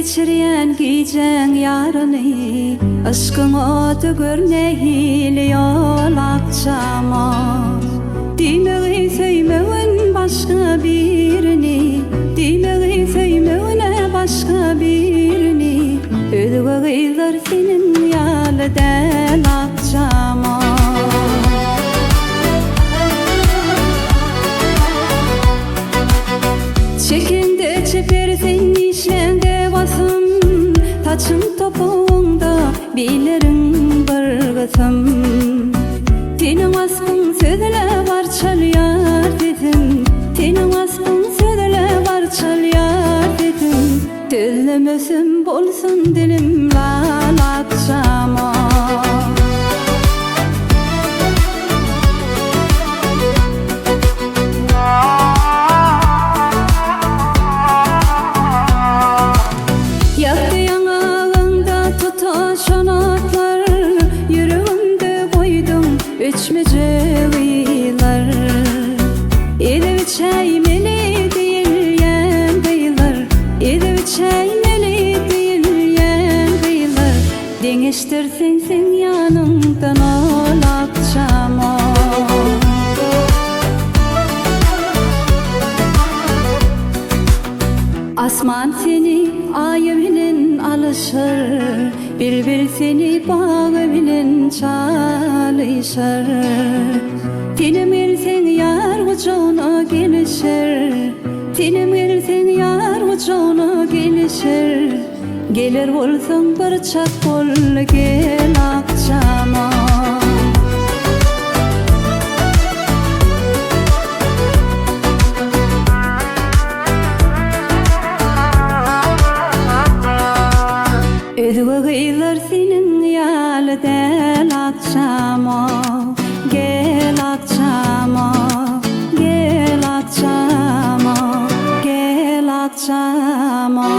geçiriyen giyeceğin yarını, aşkın odu görneyle yol akşama. Dimeği söymeğin başka birini, dimeği söymeğine başka birini, ödüğüler senin yalı del akşama. Çekinde çepersin işlende basım, taçın topuğunda bilerin bargısım. Tenin aspın södele var çalyar dedim, tenin aspın södele var çalyar dedim. Dözlemösüm bolsun dilim lal akşama. Üçmeceliler, edip çaymeli değilyen beyler, edip çaymeli değilyen beyler. Deneştirsin sen yanımdan ol akşama. Asman seni ayı bilen alışır, bülbül seni bağı bilen çalışır. Tenim elsen yar ucuna gelişir, tenim elsen yar ucuna gelişir. Gelir olsan bir çak bol gel akşama. Ödüğüler senin yalı del akşama. Gel akşama, gel akşama, gel akşama.